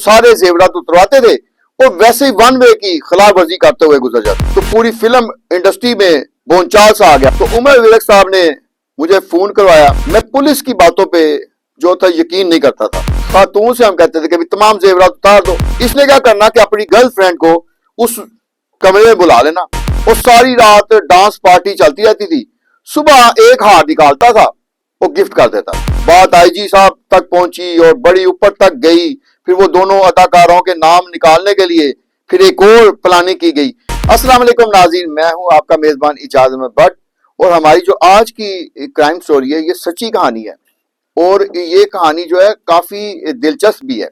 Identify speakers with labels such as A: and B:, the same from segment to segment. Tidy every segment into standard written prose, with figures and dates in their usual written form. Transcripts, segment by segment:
A: سارے زیورات اترواتے تھے اور ویسے ہی ون وے کی خلاف ورزی کرتے ہوئے گزر جاتے. تو پوری فلم انڈسٹری میں بونچال سا آ گیا. تو عمر ویرک صاحب نے مجھے فون کروایا. میں پولیس کی باتوں پہ جو تھا یقین نہیں کرتا تھا. خاتون سے ہم کہتے تھے کہ تمام زیورات اتار دو. اس نے کیا کرنا کہ اپنی گرل فرینڈ کو اس کمرے میں بلا لینا اور ساری رات ڈانس پارٹی چلتی رہتی تھی. صبح ایک ہار نکالتا تھا وہ گفٹ کر دیتا. بات آئی جی صاحب تک پہنچی اور بڑی اوپر تک گئی. پھر وہ دونوں اداکاروں کے نام نکالنے کے لیے پھر ایک اور پلاننگ کی گئی. السلام علیکم ناظرین، میں ہوں آپ کا میزبان اعجاز احمد بٹ اور ہماری جو آج کی کرائم سٹوری ہے یہ سچی کہانی ہے اور یہ کہانی جو ہے کافی دلچسپ بھی ہے.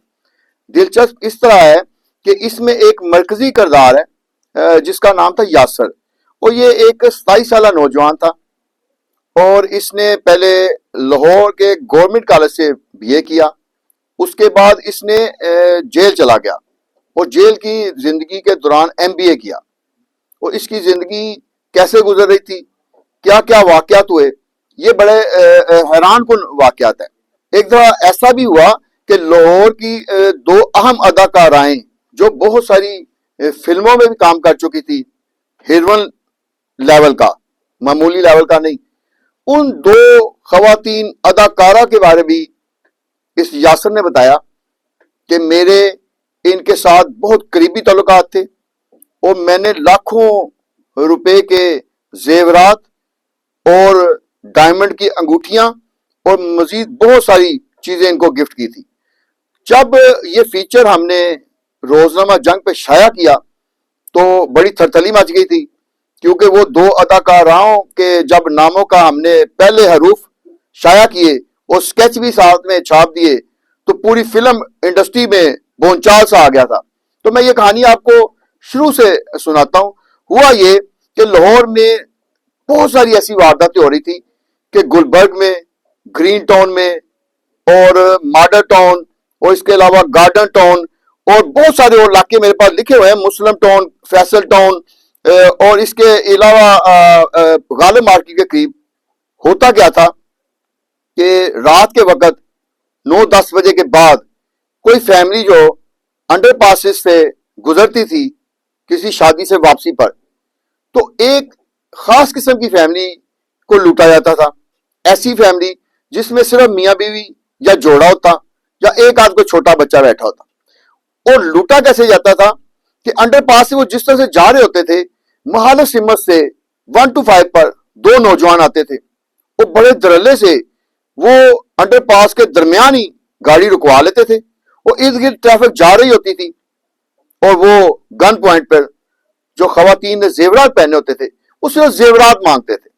A: دلچسپ اس طرح ہے کہ اس میں ایک مرکزی کردار ہے جس کا نام تھا یاسر اور یہ ایک 27 سالہ نوجوان تھا اور اس نے پہلے لاہور کے گورنمنٹ کالج سے بی اے کیا. اس کے بعد اس نے جیل چلا گیا اور جیل کی زندگی کے دوران ایم بی اے کیا. اور اس کی زندگی کیسے گزر رہی تھی، کیا کیا واقعات ہوئے، یہ بڑے حیران کن واقعات ہیں. ایک دفعہ ایسا بھی ہوا کہ لاہور کی دو اہم اداکارائیں جو بہت ساری فلموں میں بھی کام کر چکی تھی، ہیروئن لیول کا، معمولی لیول کا نہیں، ان دو خواتین اداکارہ کے بارے بھی اس یاسر نے بتایا کہ میرے ان کے ساتھ بہت قریبی تعلقات تھے اور میں نے لاکھوں روپے کے زیورات اور ڈائمنڈ کی انگوٹھیاں اور مزید بہت ساری چیزیں ان کو گفٹ کی تھی. جب یہ فیچر ہم نے روزنامہ جنگ پہ شائع کیا تو بڑی تھرتھلی مچ گئی تھی کیونکہ وہ دو اداکاراؤں کے جب ناموں کا ہم نے پہلے حروف شائع کیے اور سکیچ بھی ساتھ میں چھاپ دیے تو پوری فلم انڈسٹری میں بونچال سا آ گیا تھا. تو میں یہ کہانی آپ کو شروع سے سناتا ہوں. ہوا یہ کہ لاہور میں بہت ساری ایسی وارداتیں ہو رہی تھی کہ گلبرگ میں، گرین ٹاؤن میں اور ماڈر ٹاؤن اور اس کے علاوہ گارڈن ٹاؤن اور بہت سارے اور علاقے میرے پاس لکھے ہوئے ہیں، مسلم ٹاؤن، فیصل ٹاؤن اور اس کے علاوہ غالب مارکیٹ کے قریب. ہوتا کیا تھا کہ رات کے وقت 9-10 بجے کے بعد کوئی فیملی جو انڈر پاسز سے گزرتی تھی کسی شادی سے واپسی پر، تو ایک خاص قسم کی فیملی کو لوٹا جاتا تھا. ایسی فیملی جس میں صرف میاں بیوی یا جوڑا ہوتا یا ایک آدھ کوئی چھوٹا بچہ بیٹھا ہوتا. اور لوٹا کیسے جاتا تھا کہ انڈر پاس سے وہ جس طرح سے جا رہے ہوتے تھے، محال سمت سے 1 to 5 پر دو نوجوان آتے تھے اور بڑے درلے سے وہ انڈر پاس کے درمیان ہی گاڑی رکوا لیتے تھے اور ارد گرد ٹریفک جا رہی ہوتی تھی اور وہ گن پوائنٹ پر جو خواتین نے زیورات پہنے ہوتے تھے اس سے زیورات مانگتے تھے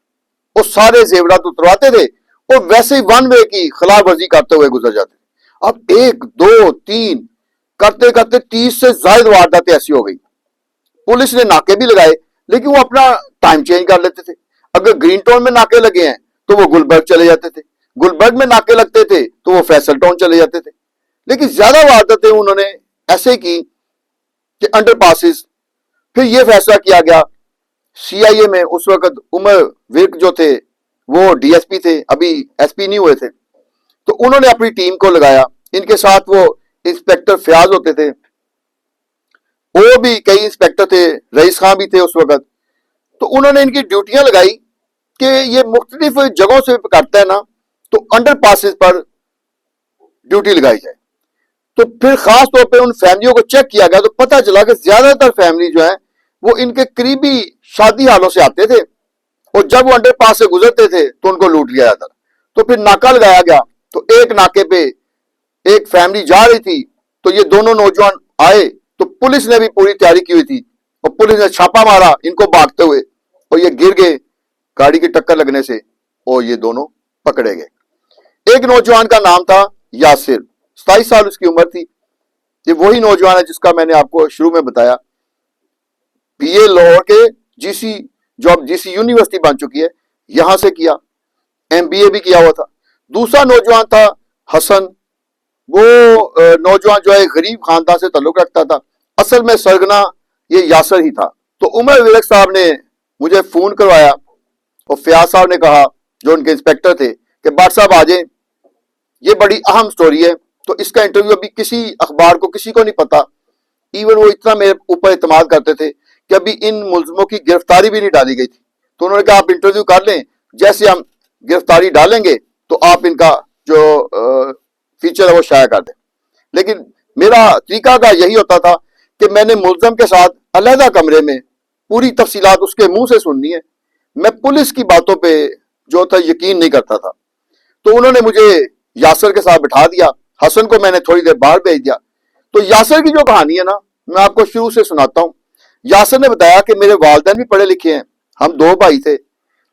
A: اور سارے زیورات اترواتے تھے اور ویسے ہی ون وے کی خلاف ورزی کرتے ہوئے گزر جاتے. اب 1 2 3 کرتے کرتے 30 سے زائد وارداتیں ایسی ہو گئی. پولیس نے ناکے بھی لگائے لیکن وہ اپنا ٹائم چینج کر لیتے تھے. اگر گرین ٹاؤن میں ناکے لگے ہیں تو وہ گلبرگ چلے جاتے تھے، گلبرگ میں ناکے لگتے تھے تو وہ فیصل ٹاؤن چلے جاتے تھے. لیکن زیادہ وارداتیں انہوں نے ایسے کی کہ انڈر پاسز. پھر یہ فیصلہ کیا گیا سی آئی اے میں، اس وقت عمر ورک جو تھے وہ ڈی ایس پی تھے، ابھی ایس پی نہیں ہوئے تھے، تو انہوں نے اپنی ٹیم کو لگایا. ان کے ساتھ وہ انسپیکٹر فیاض ہوتے تھے، اور بھی کئی انسپیکٹر تھے، رئیس خان بھی تھے اس وقت. تو انہوں نے ان کی ڈیوٹیاں لگائی کہ یہ مختلف جگہوں سے کرتا ہے نا تو انڈر پاسز پر ڈیوٹی لگائی جائے. تو پھر خاص طور پہ ان فیملیوں کو چیک کیا گیا تو پتہ چلا کہ زیادہ تر فیملی جو ہیں وہ ان کے قریبی شادی حالوں سے آتے تھے اور جب وہ انڈر پاس سے گزرتے تھے تو ان کو لوٹ لیا جاتا. تو پھر ناکہ لگایا گیا تو ایک ناکے پہ ایک فیملی جا رہی تھی تو یہ دونوں نوجوان آئے تو پولیس نے بھی پوری تیاری کی ہوئی تھی اور پولیس نے چھاپا مارا ان کو بھاگتے ہوئے اور یہ گر گئے گاڑی کی ٹکر لگنے سے اور یہ دونوں پکڑے گئے. ایک نوجوان کا نام تھا یاسر، 27 سال اس کی عمر تھی. یہ وہی نوجوان ہے جس کا میں نے آپ کو شروع میں بتایا. بی اے لاہور کے جی سی، جو اب جی سی یونیورسٹی بن چکی ہے، یہاں سے کیا. ایم بی اے بھی کیا ہوا تھا. دوسرا نوجوان تھا حسن. وہ نوجوان جو ہے غریب خاندان سے تعلق رکھتا تھا. اصل میں سرگنا یہ یاسر ہی تھا. تو عمر ویرک صاحب نے مجھے فون کروایا اور فیاض صاحب نے کہا جو ان کے انسپیکٹر تھے کہ بٹ صاحب آ جائیں، یہ بڑی اہم سٹوری ہے تو اس کا انٹرویو ابھی کسی اخبار کو کسی کو نہیں پتا. ایون وہ اتنا میرے اوپر اعتماد کرتے تھے کہ ابھی ان ملزموں کی گرفتاری بھی نہیں ڈالی گئی تھی. تو انہوں نے کہا آپ انٹرویو کر لیں, جیسے ہم گرفتاری ڈالیں گے تو آپ ان کا جو فیچر ہے وہ شائع کر دیں. لیکن میرا طریقہ کا یہی ہوتا تھا کہ میں نے ملزم کے ساتھ علیحدہ کمرے میں پوری تفصیلات اس کے منہ سے سننی ہے. میں پولیس کی باتوں پہ جو تھا یقین نہیں کرتا تھا. تو انہوں نے مجھے یاسر کے ساتھ بٹھا دیا, حسن کو میں نے تھوڑی دیر باہر بھیج دیا. تو یاسر کی جو کہانی ہے نا, میں آپ کو شروع سے سناتا ہوں. یاسر نے بتایا کہ میرے والدین بھی پڑھے لکھے ہیں, ہم 2 بھائی تھے.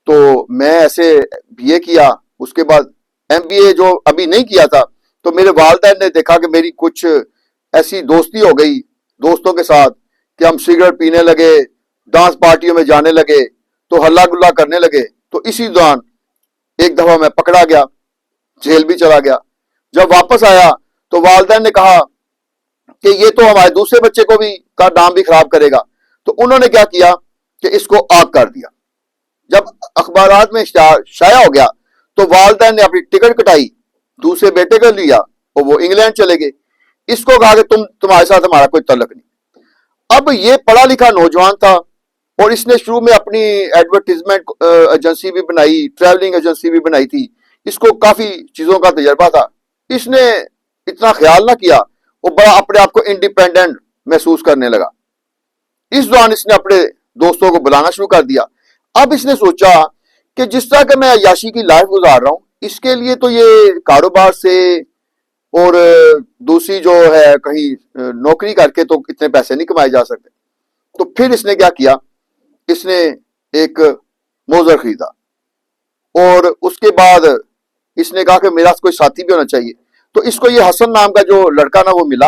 A: تو میں ایسے بی اے کیا, اس کے بعد ایم بی اے جو ابھی نہیں کیا تھا. تو میرے والدین نے دیکھا کہ میری کچھ ایسی دوستی ہو گئی دوستوں کے ساتھ کہ ہم سگریٹ پینے لگے, ڈانس پارٹیوں میں جانے لگے, تو ہلا گلا کرنے لگے. تو اسی دوران ایک دفعہ میں پکڑا گیا, جیل بھی چلا گیا. جب واپس آیا تو والدین نے کہا کہ یہ تو ہمارے دوسرے بچے کو بھی کا نام بھی خراب کرے گا. تو انہوں نے کیا کیا کہ اس کو آگ کر دیا. جب اخبارات میں شائع ہو گیا تو والدین نے اپنی ٹکٹ کٹائی, دوسرے بیٹے کو لیا اور وہ انگلینڈ چلے گئے. اس کو کہا کہ تمہارے ساتھ ہمارا کوئی تعلق نہیں. اب یہ پڑھا لکھا نوجوان تھا اور اس نے شروع میں اپنی ایڈورٹیزمنٹ ایجنسی بھی بنائی, ٹریولنگ ایجنسی بھی بنائی تھی. اس کو کافی چیزوں کا تجربہ تھا. اس نے اتنا خیال نہ کیا, وہ بڑا اپنے آپ کو انڈیپینڈنٹ محسوس کرنے لگا. اس دوران اس نے اپنے دوستوں کو بلانا شروع کر دیا. اب اس نے سوچا کہ جس طرح کہ میں عیاشی کی لائف گزار رہا ہوں, اس کے لیے تو یہ کاروبار سے اور دوسری جو ہے کہیں نوکری کر کے تو اتنے پیسے نہیں کمائے جا سکتے. تو پھر اس نے کیا کیا, اس نے ایک موزر خریدا اور اس کے بعد اس نے کہا کہ میرا کوئی ساتھی بھی ہونا چاہیے. تو اس کو یہ حسن نام کا جو لڑکا نا وہ ملا.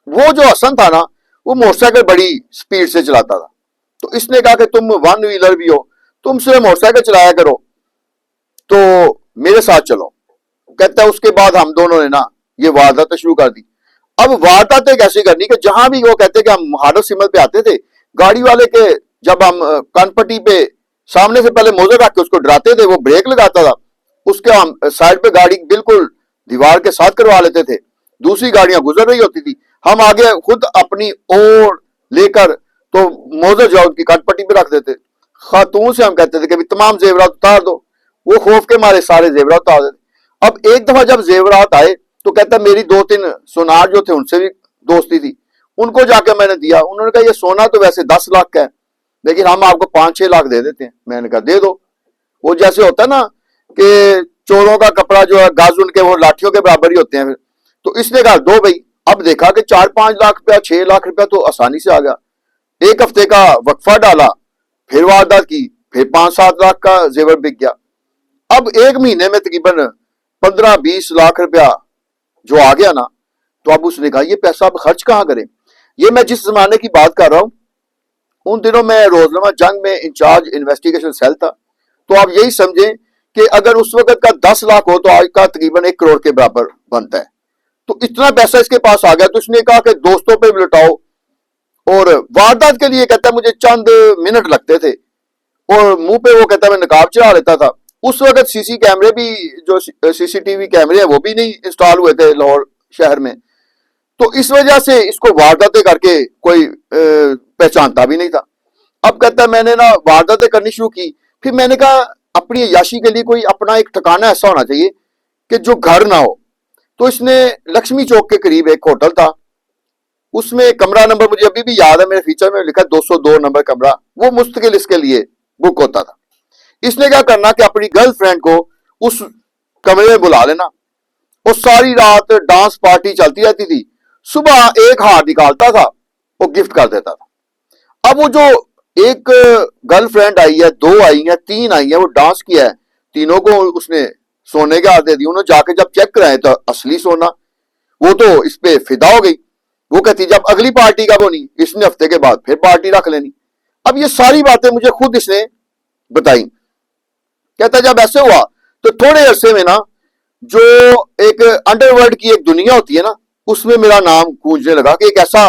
A: وہ جو حسن تھا نا, وہ موٹر سائیکل بڑی سپیڈ سے چلاتا تھا. تو اس نے کہا کہ تم 1 ویلر بھی ہو, تم سے موٹر سائیکل چلایا کرو, تو میرے ساتھ چلو. کہتا ہے اس کے بعد ہم دونوں نے نا یہ وارداتیں شروع کر دی. اب وارداتیں کیسے کرنی کہ جہاں بھی وہ کہتے کہ ہم ہارڈر سمت پہ آتے تھے, گاڑی والے کے جب ہم کان پٹی پہ سامنے سے پہلے موزر رکھ کے اس کو ڈراتے تھے, وہ بریک لگاتا تھا, اس کے ہم سائڈ پہ گاڑی بالکل دیوار کے ساتھ کروا لیتے تھے. دوسری گاڑیاں گزر رہی ہوتی تھی, ہم آگے خود اپنی اوڑ لے کر تو موزر جو ان کی کان پٹی پہ رکھ دیتے. خاتون سے ہم کہتے تھے کہ تمام زیورات اتار دو, وہ خوف کے مارے سارے زیورات اتار دیتے. اب ایک دفعہ جب زیورات آئے تو کہتا میری 2-3 سونار جو تھے ان سے بھی دوستی تھی, ان کو جا کے میں نے دیا. انہوں نے کہا یہ سونا تو ویسے 10 لاکھ کا ہے, لیکن ہم آپ کو 5-6 لاکھ دے دیتے ہیں. میں نے کہا دے دو. وہ جیسے ہوتا ہے نا کہ چوروں کا کپڑا جو ہے گاز ان کے وہ لاٹھیوں کے برابر ہی ہوتے ہیں. تو اس نے کہا دو بھائی. اب دیکھا کہ 4-5 لاکھ روپیہ 6 لاکھ روپیہ تو آسانی سے آ گیا. ایک ہفتے کا وقفہ ڈالا, پھر واردات کی, پھر 5-7 لاکھ کا زیور بک گیا. اب ایک مہینے میں تقریباً 15-20 لاکھ روپیہ جو آ گیا نا, تو اب اس نے کہا یہ پیسہ اب خرچ کہاں کریں. یہ میں جس زمانے کی بات کر رہا ہوں, ان دنوں میں روزنامہ جنگ میں انچارج انویسٹیگیشن سیل تھا. تو آپ یہی سمجھیں کہ اگر اس وقت کا 10 لاکھ ہو تو آج کا تقریباً 1 کروڑ کے برابر بنتا ہے. تو اتنا پیسہ اس کے پاس آ گیا. تو اس نے کہا کہ دوستوں پہ بھی لٹاؤ, اور واردات کے لیے کہتا ہے مجھے چند منٹ لگتے تھے, اور منہ پہ وہ کہتا ہے میں نقاب چڑھا لیتا تھا. اس وقت سی سی کیمرے بھی جو سی سی ٹی وی کیمرے ہیں وہ بھی نہیں انسٹال ہوئے تھے لاہور شہر میں. تو اس وجہ سے اس کو وارداتیں کر کے کوئی پہچانتا بھی نہیں تھا. اب کہتا ہے میں نے نا وارداتیں کرنی شروع کی. پھر میں نے کہا اپنی عیاشی کے لیے کوئی اپنا ایک ٹھکانہ ایسا ہونا چاہیے کہ جو گھر نہ ہو. تو اس نے لکشمی چوک کے قریب ایک ہوٹل تھا, اس میں کمرہ نمبر مجھے ابھی بھی یاد ہے, میرے فیچر میں لکھا 202 نمبر کمرہ, وہ مستقل اس کے لیے بک ہوتا تھا. اس نے کیا کرنا کہ اپنی گرل فرینڈ کو اس کمرے میں بلا لینا, اور ساری رات ڈانس پارٹی چلتی رہتی تھی. صبح ایک ہار نکالتا تھا, وہ گفٹ کر دیتا تھا. اب وہ جو ایک گرل فرینڈ آئی ہے, 2 آئی ہیں, 3 آئی ہیں, وہ ڈانس کیا ہے, تینوں کو اس نے سونے کے ہار دے دی. انہوں نے جا کے جب چیک کرائے تو اصلی سونا. وہ تو اس پہ فدا ہو گئی. وہ کہتی جب اگلی پارٹی کب ہونی, اس نے ہفتے کے بعد پھر پارٹی رکھ لینی. اب یہ ساری باتیں مجھے خود اس نے بتائیں. کہتا جب ایسے ہوا تو تھوڑے عرصے میں نا جو ایک انڈر ورلڈ کی ایک دنیا ہوتی ہے نا, اس میں میرا نام گونجنے لگا کہ ایک ایسا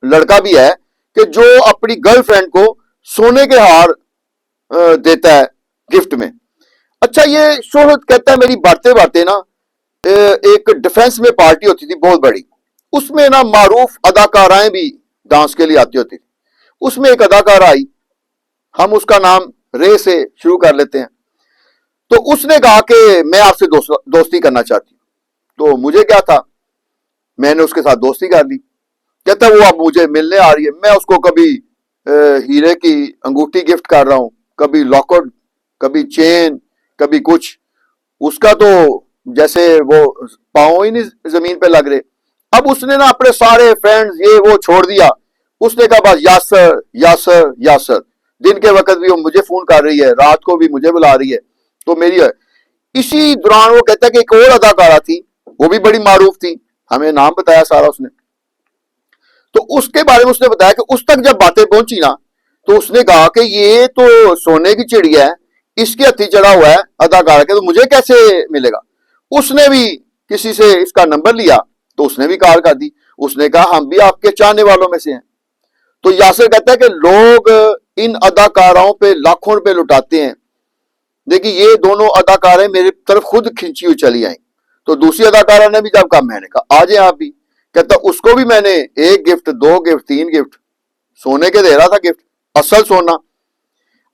A: لڑکا بھی ہے کہ جو اپنی گرل فرینڈ کو سونے کے ہار دیتا ہے گفٹ میں. اچھا یہ شہرت کہتا ہے میری بڑھتے بڑھتے نا ایک ڈیفنس میں پارٹی ہوتی تھی بہت بڑی، اس میں نا معروف اداکارائیں بھی ڈانس کے لیے آتی ہوتی تھی. اس میں ایک اداکارہ آئی، ہم اس کا نام رے سے شروع کر لیتے ہیں. تو اس نے کہا کہ میں آپ سے دوستی کرنا چاہتی ہوں. تو مجھے کیا تھا، میں نے اس کے ساتھ دوستی کر لی. کہتا وہ اب مجھے ملنے آ رہی ہے، میں اس کو کبھی ہیرے کی انگوٹھی گفٹ کر رہا ہوں، کبھی لاکٹ، کبھی چین، کبھی کچھ. اس کا تو جیسے وہ پاؤں ہی نہیں زمین پہ لگ رہے. اب اس نے نا اپنے سارے فرینڈز یہ وہ چھوڑ دیا. اس نے کہا بس یاسر یاسر یاسر، دن کے وقت بھی وہ مجھے فون کر رہی ہے، رات کو بھی مجھے بلا رہی ہے. تو میری ہے. اسی دوران وہ کہتا ہے کہ ایک اور اداکارہ تھی، وہ بھی بڑی معروف تھی، ہمیں نام بتایا سارا اس نے. تو اس کے بارے میں اس نے بتایا کہ اس تک جب باتیں پہنچی نا تو اس نے کہا کہ یہ تو سونے کی چڑیا ہے، اس کے ہتھی چڑھا ہوا ہے اداکارہ کے، تو مجھے کیسے ملے گا. اس نے بھی کسی سے اس کا نمبر لیا تو اس نے بھی کال کر دی. اس نے کہا ہم بھی آپ کے چاہنے والوں میں سے ہیں. تو یاسر کہتا ہے کہ لوگ ان اداکاراؤں پہ لاکھوں روپے لٹاتے ہیں. دیکھیے یہ دونوں اداکاریں میری طرف خود کھینچی ہوئی چلی آئیں. تو دوسری اداکارہ نے بھی جب کہا، میں نے کہا آ جائیں آپ بھی. کہتا اس کو بھی میں نے 1 گفٹ 2 گفٹ 3 گفٹ سونے کے دے رہا تھا، گفٹ اصل سونا.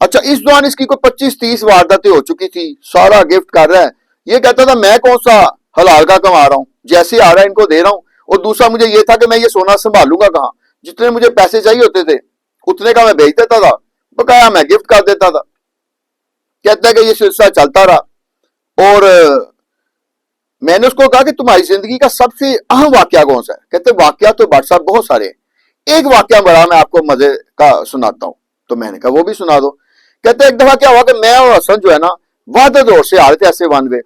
A: اچھا اس دوران اس کی کوئی 25-30 وارداتیں ہو چکی تھی، سارا گفٹ کر رہا ہے. یہ کہتا تھا میں کون سا حلال کا کما رہا ہوں، جیسے آ رہا ہے ان کو دے رہا ہوں. اور دوسرا مجھے یہ تھا کہ میں یہ سونا سنبھالوں گا کہاں، جتنے مجھے پیسے چاہیے ہوتے تھے اتنے کا میں بھیج دیتا تھا، بقایا میں گفٹ کر دیتا تھا. کہتا ہے کہ یہ سلسلہ چلتا رہا. اور میں نے اس کو کہا کہ تمہاری زندگی کا سب سے اہم واقعہ کون سا ہے. کہتے واقعہ تو بٹ صاحب بہت سارے ہیں، ایک واقعہ بڑا میں آپ کو مزے کا سناتا ہوں. تو میں نے کہا وہ بھی سنا دو. کہتے ایک دفعہ کیا ہوا کہ میں اور حسن جو ہے نا وحدت روڈ سے آ رہے تھے ایسے 1 وے.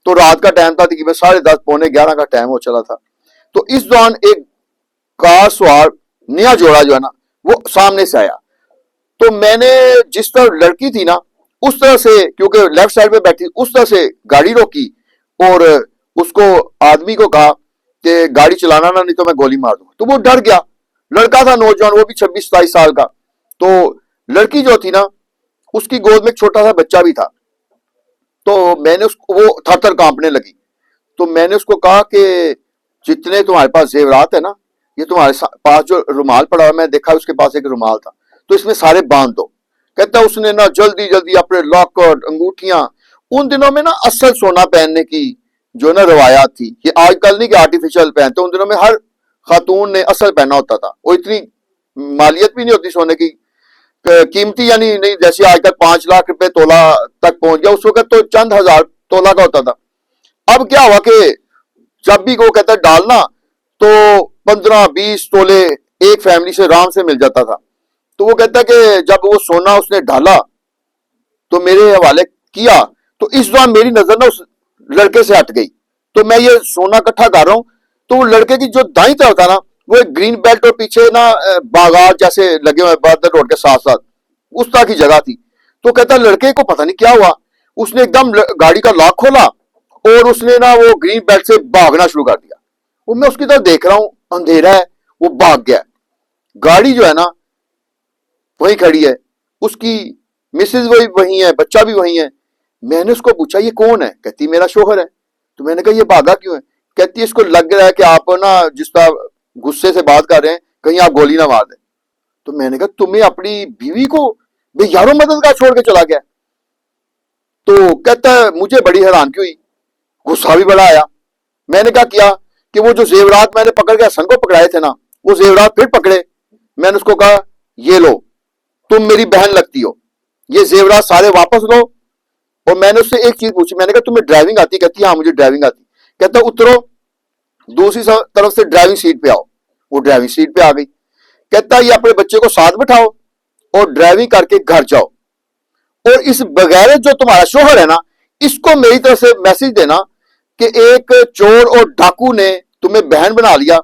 A: تو رات کا ٹائم تھا، تقریباً 10:30 پونے 11 کا ٹائم ہو چلا تھا. تو اس دوران ایک کار سوار نیا جوڑا جو ہے نا وہ سامنے سے آیا. تو میں نے جس طرح لڑکی تھی نا اس طرح سے، کیونکہ لیفٹ سائڈ پہ بیٹھی، اس طرح سے گاڑی روکی اور اس کو آدمی کو کہا کہ گاڑی چلانا نہ، نہیں تو میں گولی مار دوں. تو وہ ڈر گیا. لڑکا تھا نوجوان، وہ بھی 26-27 سال کا. تو لڑکی جو تھی نا اس کی گود میں ایک چھوٹا سا بچہ بھی تھا. تو میں نے وہ تھر تھر کانپنے لگی. تو میں نے اس کو کہا کہ جتنے تمہارے پاس زیورات ہے نا، یہ تمہارے پاس جو رومال پڑا ہوا، میں دیکھا اس کے پاس ایک رومال تھا، تو اس میں سارے باندھ دو. کہتا اس نے نا جلدی جلدی اپنے لاکٹ، انگوٹھیاں، ان دنوں میں نا اصل سونا پہننے کی جو نا روایات تھی، یہ آج کل نہیں کہ آرٹیفیشل پہنتے، ان دنوں میں ہر خاتون نے اصل پہنا ہوتا تھا. وہ اتنی مالیت بھی نہیں ہوتی سونے کی، قیمتی یعنی نہیں جیسے آج کل 5 لاکھ روپے تولہ تک پہنچ گیا، اس وقت تو چند ہزار تولہ کا ہوتا تھا. اب کیا ہوا کہ جب بھی وہ کہتا ہے ڈالنا تو 15-20 تولے ایک فیملی سے رام سے مل جاتا تھا. تو وہ کہتا ہے کہ جب وہ سونا اس نے ڈالا تو میرے حوالے کیا، تو اس دوران میری نظر نا اس لڑکے سے ہٹ گئی. تو میں یہ سونا اکٹھا کر رہا ہوں، تو وہ لڑکے کی جو دائیں طرف تھا نا وہ ایک گرین بیلٹ اور پیچھے نا باغات جیسے لگے ہوئے بادر روڈ کے ساتھ ساتھ اس طرح کی جگہ تھی. تو کہتا لڑکے کو پتہ نہیں کیا ہوا، اس نے ایک دم گاڑی کا لاک کھولا اور اس نے نا وہ گرین بیلٹ سے بھاگنا شروع کر دیا. وہ میں اس کی طرف دیکھ رہا ہوں، اندھیرا ہے، وہ بھاگ گیا. گاڑی جو ہے نا وہی کھڑی ہے، اس کی مسز وہی ہے، بچہ بھی وہی ہے. میں نے اس کو پوچھا یہ کون ہے؟ کہتی میرا شوہر ہے. تو میں نے کہا یہ بھاگا کیوں ہے؟ کہتی اس کو لگ رہا ہے کہ آپ نا جس طرح غصے سے بات کر رہے ہیں کہیں آپ گولی نہ مار دیں. تو میں نے کہا تمہیں اپنی بیوی کو بے یارو مددگار چھوڑ کے چلا گیا. تو کہتا ہے مجھے بڑی حیرانگی ہوئی، غصہ بھی بڑا آیا. میں نے کیا کہ وہ جو زیورات میں نے پکڑ کے حسن کو پکڑائے تھے نا وہ زیورات پھر پکڑے. میں نے اس کو کہا یہ لو، تم میری بہن لگتی ہو، یہ زیورات سارے واپس لو. اور میں نے اس سے ایک چیز پوچھی، میں نے کہا تمہیں ڈرائیونگ آتی؟ کہتی ہاں مجھے ڈرائیونگ آتی. کہتا اترو، دوسری طرف سے ڈرائیونگ سیٹ پہ آؤ. وہ ڈرائیونگ سیٹ پہ آ گئی. کہتا یہ اپنے بچے کو ساتھ بٹھاؤ اور ڈرائیونگ کر کے گھر جاؤ، اور اس بغیر جو تمہارا شوہر ہے نا اس کو میری طرف سے میسج دینا کہ ایک چور اور ڈاکو نے تمہیں بہن بنا لیا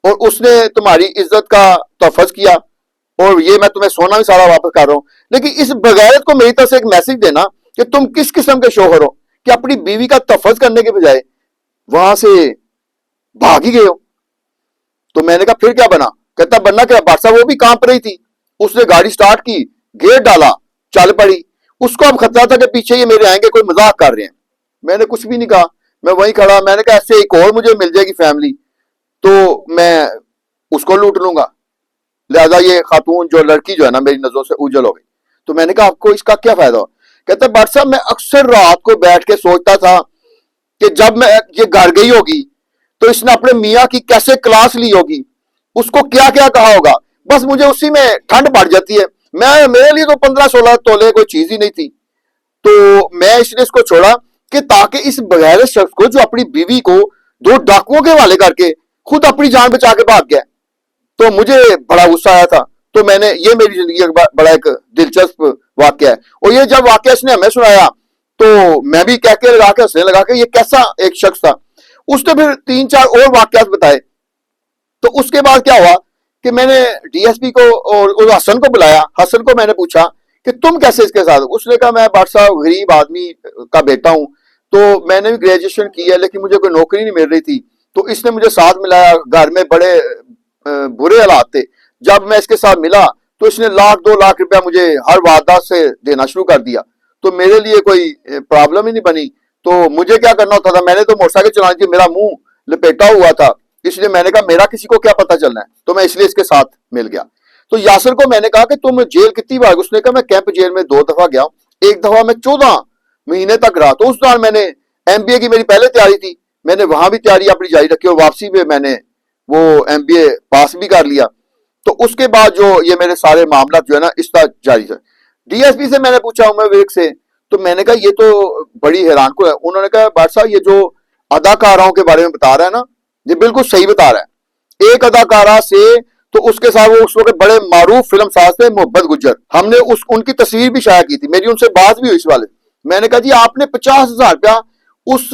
A: اور اس نے تمہاری عزت کا تحفظ کیا، اور یہ میں تمہیں سونا بھی سارا واپس کر رہا ہوں. لیکن اس بغیرت کو میری طرف سے ایک میسج دینا کہ تم کس قسم کے شوہر ہو کہ اپنی بیوی کا تحفظ کرنے کے بجائے وہاں سے بھاگ ہی گئے ہو. تو میں نے کہا پھر کیا بنا؟ کہتا بننا کیا، بادشاہ وہ بھی کانپ رہی تھی، اس نے گاڑی سٹارٹ کی، گیئر ڈالا، چل پڑی. اس کو اب خطرہ تھا کہ پیچھے یہ میرے آئیں گے، کوئی مذاق کر رہے ہیں. میں نے کچھ بھی نہیں کہا، میں وہیں کھڑا. میں نے کہا ایسے ایک اور مجھے مل جائے گی فیملی تو میں اس کو لوٹ لوں گا, لہذا یہ خاتون جو لڑکی جو ہے نا میری نظروں سے اوجھل ہو گئی. تو میں نے کہا آپ کو اس کا کیا فائدہ ہو؟ کہتا ہے بٹ صاحب میں اکثر رات کو بیٹھ کے سوچتا تھا کہ جب میں یہ گھر گئی ہوگی تو اس نے اپنے میاں کی کیسے کلاس لی ہوگی, اس کو کیا کیا کہا ہوگا, بس مجھے اسی میں ٹھنڈ بڑھ جاتی ہے. میرے لیے تو 15-16 تولے کوئی چیز ہی نہیں تھی, تو میں اس لیے اس کو چھوڑا کہ تاکہ اس بغیر شخص کو جو اپنی بیوی کو 2 ڈاکوؤں کے حوالے کر کے خود اپنی جان بچا کے بھاگ گیا. تو مجھے بڑا غصہ آیا تھا. تو میں نے, یہ میری زندگی کا بڑا ایک دلچسپ واقعہ ہے. اور یہ جب واقعہ اس نے ہمیں سنایا تو میں بھی کہہ کے لگا کے ہنسنے لگا کہ یہ کیسا ایک شخص تھا. اس نے پھر 3-4 اور واقعات بتائے. تو اس کے بعد کیا ہوا کہ میں نے ڈی ایس پی کو اور حسن کو بلایا. حسن کو میں نے پوچھا کہ تم کیسے اس کے ساتھ؟ اس نے کہا میں بٹ صاحب غریب آدمی کا بیٹا ہوں, تو میں نے بھی گریجویشن کی ہے لیکن مجھے کوئی نوکری نہیں مل رہی تھی, تو اس نے مجھے ساتھ ملایا. گھر میں بڑے برے حالات تھے. جب میں اس کے ساتھ ملا تو اس نے 1-2 لاکھ روپیہ مجھے ہر واردات سے دینا شروع کر دیا. تو میرے لیے کوئی پرابلم ہی نہیں بنی. تو مجھے کیا کرنا ہوتا تھا, میں نے تو موٹر سائیکل چلانی تھی, میرا منہ لپیٹا ہوا تھا, اس لیے میں نے کہا میرا کسی کو کیا پتا چلنا ہے, تو میں اس لیے اس کے ساتھ مل گیا. تو یاسر کو میں نے کہا کہ تم جیل کتنی بار؟ اس نے کہا میں کیمپ جیل میں 2 دفعہ گیا ہوں, ایک دفعہ میں 14 مہینے تک رہا. تو اس دوران میں نے MBA کی میری پہلے تیاری تھی, میں نے وہاں بھی تیاری اپنی جاری رکھی اور واپسی میں میں نے وہ MBA پاس بھی کر لیا. تو اس کے بعد جو یہ میرے سارے معاملات جو ہے نا اس طرح جاری تھے. ڈی ایس پی سے میں نے پوچھا عمر ویک سے, تو میں نے کہا یہ تو بڑی حیران کو ہے. انہوں نے کہا بٹ صاحب یہ جو اداکاراؤں کے بارے میں بتا رہا ہے نا یہ بالکل صحیح بتا رہا ہے. ایک اداکارہ سے تو اس کے ساتھ وہ اس وقت بڑے معروف فلم ساز تھے محبت گجر, ہم نے ان کی تصویر بھی شائع کی تھی, میری ان سے بات بھی ہوئی اس والے. میں نے کہا جی آپ نے 50,000 روپیہ اس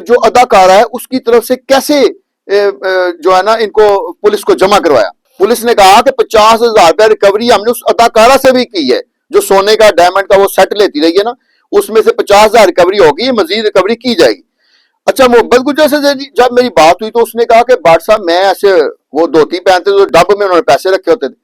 A: جو اداکارہ ہے اس کی طرف سے کیسے جو ہے نا ان کو پولیس کو جمع کروایا؟ پولیس نے کہا کہ 50,000 روپیہ ریکوری ہم نے اس اداکارہ سے بھی کی ہے جو سونے کا ڈائمنڈ کا وہ سیٹ لیتی رہی ہے نا, اس میں سے 50,000 ریکوری ہوگی, مزید ریکوری کی جائے گی. اچھا محبت گجر سے جب میری بات ہوئی تو اس نے کہا کہ بٹ صاحب میں ایسے وہ دھوتی پہنتے تو ڈب میں انہوں نے پیسے رکھے ہوتے تھے.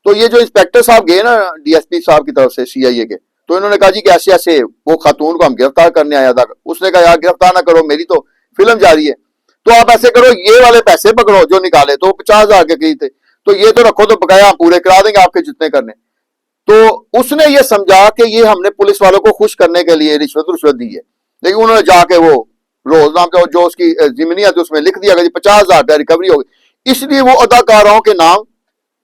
A: تو یہ جو انسپیکٹر صاحب گئے نا ڈی ایس پی صاحب کی طرف سے CIA کے, تو انہوں نے کہا جی کہ ایسے ایسے وہ خاتون کو ہم گرفتار کرنے آیا تھا. اس نے کہا یار گرفتار نہ کرو, میری تو فلم جاری ہے, تو آپ ایسے کرو یہ والے پیسے پکڑو جو نکالے, تو 50,000 کے قریب تھے, تو یہ تو رکھو تو بقایا ہم پورے کرا دیں گے آپ کے جتنے کرنے. تو اس نے یہ سمجھا کہ یہ ہم نے پولیس والوں کو خوش کرنے کے لیے رشوت دی ہے, لیکن انہوں نے جا کے وہ روز نام جو اس کی ضمنیت اس میں لکھ دیا کہ 50,000 روپیہ ریکوری ہوگی. اس لیے وہ اداکاراؤں کے نام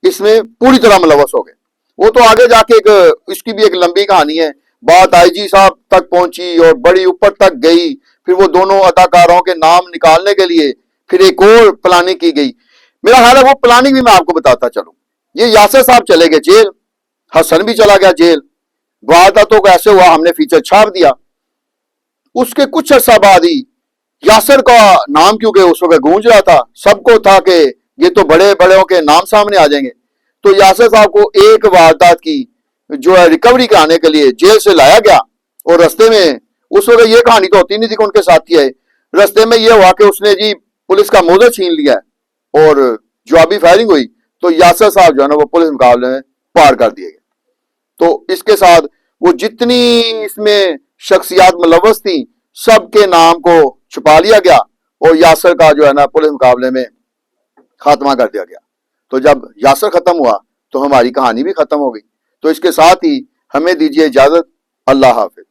A: اس میں پوری طرح ملوث ہو گئے. وہ تو آگے جا کے اس کی بھی ایک لمبی کہانی ہے, بات IG صاحب تک پہنچی اور بڑی اوپر تک گئی. پھر وہ دونوں اداکاروں کے نام نکالنے کے لیے پھر ایک اور پلاننگ کی گئی. میرا خیال ہے وہ پلاننگ بھی میں آپ کو بتاتا چلوں. یہ یاسر صاحب چلے گئے جیل, حسن بھی چلا گیا جیل, وارداتوں کو ایسے ہوا ہم نے فیچر چھاپ دیا. اس کے کچھ عرصہ بعد ہی یاسر کا نام کیونکہ اس وقت گونج رہا تھا, سب کو تھا کہ یہ تو بڑے بڑوں کے نام سامنے آ جائیں گے, تو یاسر صاحب کو ایک واردات کی جو ہے ریکوری کرانے کے لیے جیل سے لایا گیا. اور رستے میں اس وقت یہ کہانی تو ہوتی نہیں تھی کہ ان کے ساتھی آئے, رستے میں یہ ہوا کہ اس نے جی پولیس کا موزہ چھین لیا اور جوابی فائرنگ ہوئی, تو یاسر صاحب جو ہے نا وہ پولیس مقابلے میں پار کر دیے گئے. تو اس کے ساتھ وہ جتنی اس میں شخصیات ملوث تھیں سب کے نام کو چھپا لیا گیا اور یاسر کا جو ہے نا پولیس مقابلے میں خاتمہ کر دیا گیا. تو جب یاسر ختم ہوا تو ہماری کہانی بھی ختم ہو گئی. تو اس کے ساتھ ہی ہمیں دیجیے اجازت. اللہ حافظ.